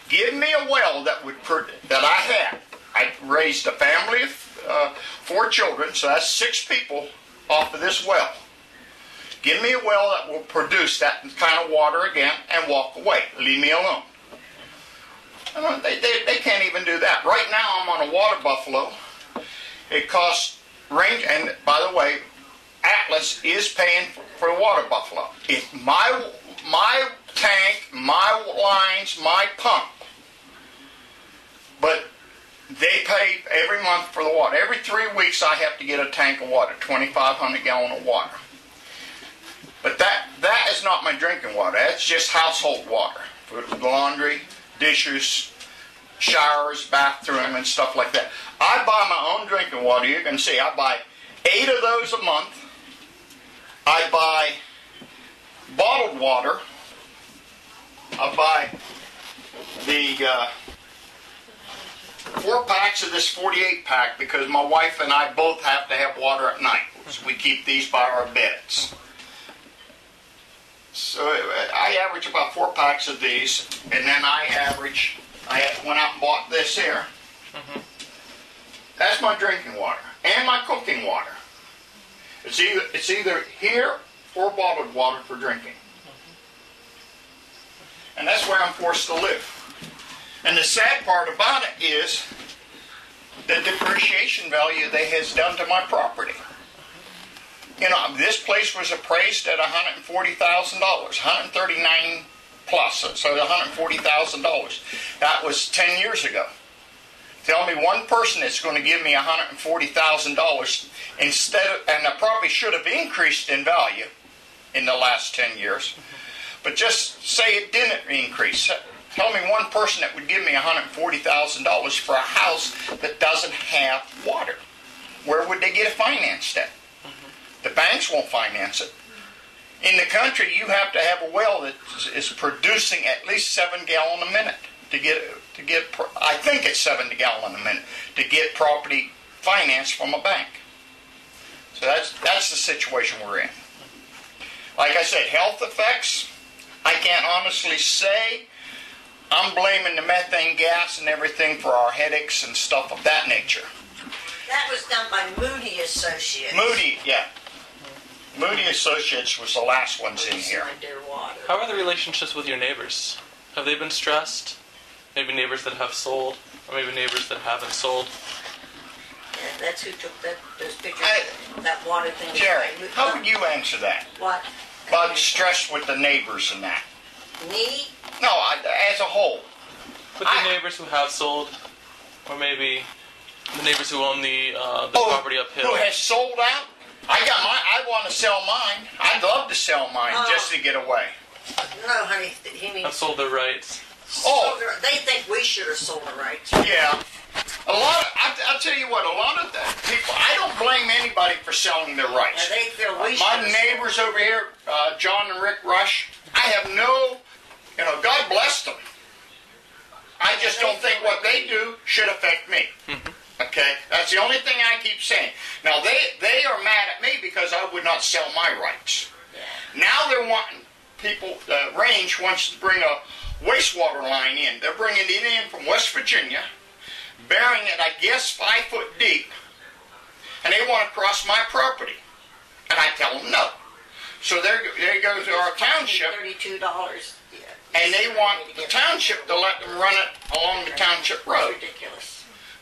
give me a well that I had. I raised a family of 4 children, so that's 6 people off of this well. Give me a well that will produce that kind of water again and walk away. Leave me alone. They can't even do that. Right now I'm on a water buffalo. It costs range, and by the way, Atlas is paying for the water buffalo. It's my tank, my lines, my pump. But they pay every month for the water. Every 3 weeks I have to get a tank of water, 2,500 gallon of water. But that is not my drinking water. That's just household water for laundry, dishes, showers, bathroom, and stuff like that. I buy my own drinking water. You can see I buy 8 of those a month. I buy bottled water. I buy the 4 packs of this 48 pack because my wife and I both have to have water at night. So we keep these by our beds. So I average about 4 packs of these, and then I went out and bought this here. That's my drinking water and my cooking water. It's either here or bottled water for drinking. And that's where I'm forced to live. And the sad part about it is the depreciation value that has done to my property. You know, this place was appraised at $140,000, $139 plus, so $140,000. That was 10 years ago. Tell me one person that's going to give me $140,000 instead of, and the property should have increased in value in the last 10 years. But just say it didn't increase. Tell me one person that would give me $140,000 for a house that doesn't have water. Where would they get it financed at? The banks won't finance it. In the country, you have to have a well that is producing at least 7 gallons a minute to get. I think it's 7 gallons a minute to get property financed from a bank. So that's the situation we're in. Like I said, health effects. I can't honestly say. I'm blaming the methane gas and everything for our headaches and stuff of that nature. That was done by Moody Associates. Moody Associates was the last ones in here. How are the relationships with your neighbors? Have they been stressed? Maybe neighbors that have sold, or maybe neighbors that haven't sold? Yeah, that's who took those pictures. That water thing. Jerry, how would you answer that? What? About stress with the neighbors and that. Me? No, as a whole. With the neighbors who have sold, or maybe the neighbors who own the property uphill. Who has sold out? I want to sell mine. I'd love to sell mine just to get away. No, honey, he means... Have sold their rights. They think we should have sold the rights. Yeah. I'll tell you what, a lot of people, I don't blame anybody for selling their rights. They feel we My neighbors over here, John and Rick Rush, I have no, God bless them. I just don't think what they do should affect me. Okay? That's the only thing I keep saying. Now, they are mad at me because I would not sell my rights. Yeah. Now they're wanting people, Range wants to bring a wastewater line in. They're bringing it in from West Virginia, burying it, I guess, 5 foot deep, and they want to cross my property. And I tell them no. So there goes to our township. $32. Yeah. And they want the township to let them run it along the township road. That's ridiculous.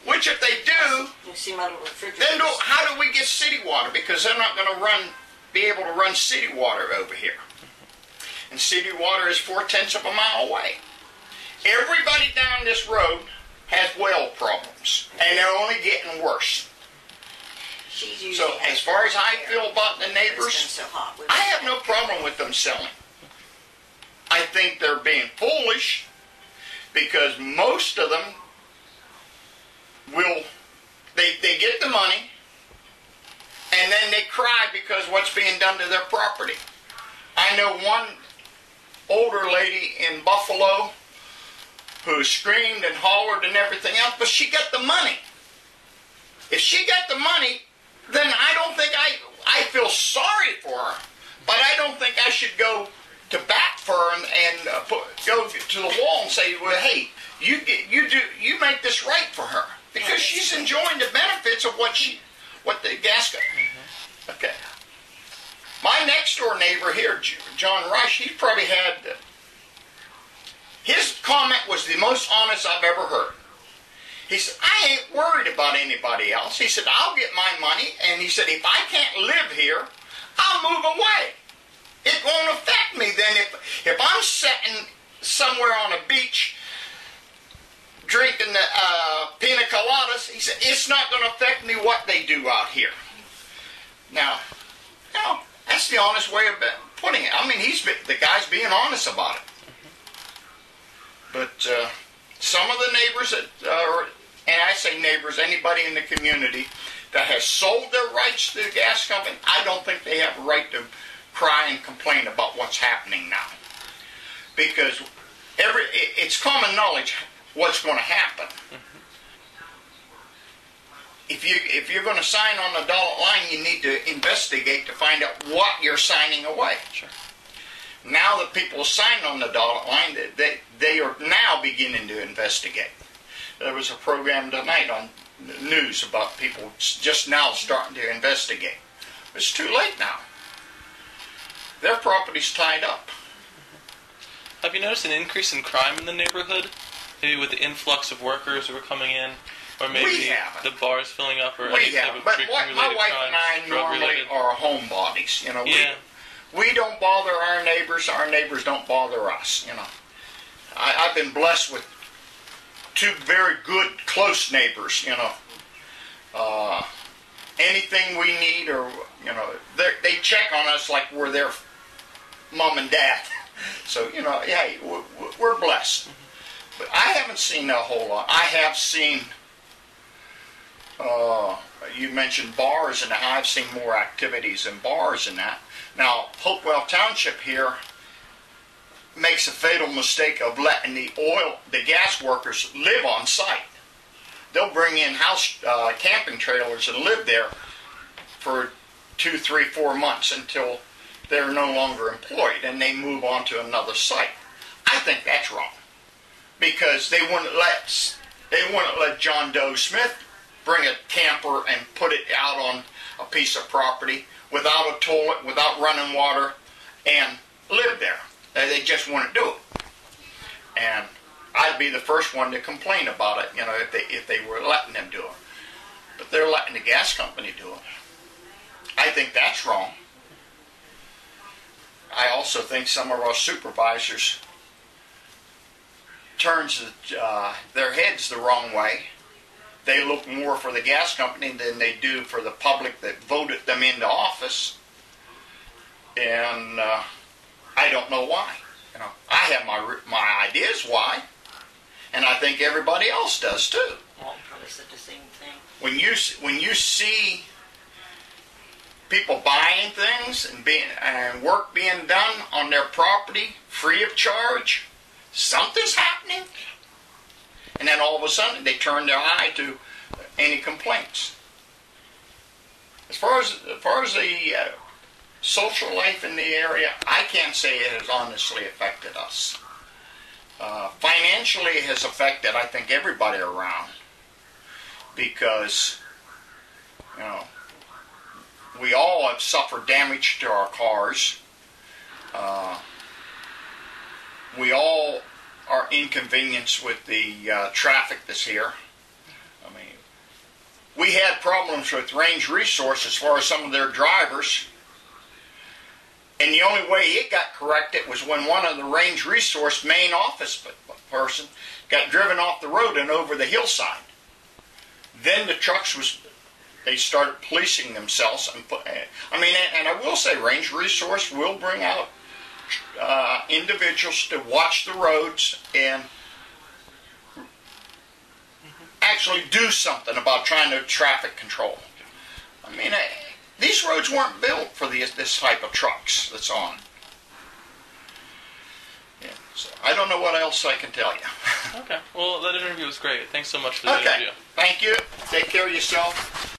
Which if they do, you see my little refrigerator. then how do we get city water? Because they're not going to be able to run city water over here. And city water is 4/10 of a mile away. Everybody down this road has well problems, and they're only getting worse. So as far as I feel about the neighbors, I have no problem with them selling. I think they're being foolish because most of them they get the money and then they cry because what's being done to their property. I know one older lady in Buffalo who screamed and hollered and everything else, but she got the money. If she got the money, then I don't think I feel sorry for her, but I don't think I should go to bat for her and go to the wall and say, well, hey, you make this right for her because she's enjoying the benefits of what the gas company. Okay. My next door neighbor here, John Rush, he probably had. His comment was the most honest I've ever heard. He said, I ain't worried about anybody else. He said, I'll get my money. And he said, if I can't live here, I'll move away. It won't affect me then if I'm sitting somewhere on a beach drinking the pina coladas. He said, it's not going to affect me what they do out here. Now, that's the honest way of putting it. I mean, the guy's being honest about it. But some of the neighbors and I say neighbors, anybody in the community that has sold their rights to the gas company, I don't think they have a right to cry and complain about what's happening now. Because it's common knowledge what's going to happen. If you're going to sign on the dotted line, you need to investigate to find out what you're signing away. Sure. Now that people sign on the dotted line, they are now beginning to investigate. There was a program tonight on the news about people just now starting to investigate. It's too late now. Their property's tied up. Have you noticed an increase in crime in the neighborhood? Maybe with the influx of workers who are coming in, or maybe the bars filling up, or any type of drinking-related my wife crimes, and I normally are homebodies. We don't bother our neighbors don't bother us. I've been blessed with two very good, close neighbors. Anything we need, or they check on us like we're their mom and dad. So hey, we're blessed. But I haven't seen a whole lot. I have seen. You mentioned bars, and I've seen more activities in bars and that. Now, Hopewell Township here makes a fatal mistake of letting the gas workers live on site. They'll bring in camping trailers and live there for 2, 3, 4 months until they're no longer employed, and they move on to another site. I think that's wrong because they wouldn't let John Doe Smith bring a camper and put it out on a piece of property without a toilet, without running water, and live there. They just wouldn't do it. And I'd be the first one to complain about it, if they were letting them do it. But they're letting the gas company do it. I think that's wrong. I also think some of our supervisors turns their heads the wrong way. They look more for the gas company than they do for the public that voted them into office. And I don't know why. I have my ideas why, and I think everybody else does too. Well, probably said the same thing. When you see people buying things and work being done on their property free of charge, something's happening. And then all of a sudden they turn their eye to any complaints. As far as the social life in the area, I can't say it has honestly affected us. Financially, it has affected, I think, everybody around because we all have suffered damage to our cars. We all are inconvenienced with the traffic that's here. I mean, we had problems with Range Resource as far as some of their drivers, and the only way it got corrected was when one of the Range Resource main office person got driven off the road and over the hillside. Then the trucks they started policing themselves and and I will say Range Resource will bring out individuals to watch the roads and actually do something about trying to traffic control. I mean, these roads weren't built for this type of trucks that's on. Yeah, so I don't know what else I can tell you. Okay. Well, that interview was great. Thanks so much for the interview. Thank you. Take care of yourself.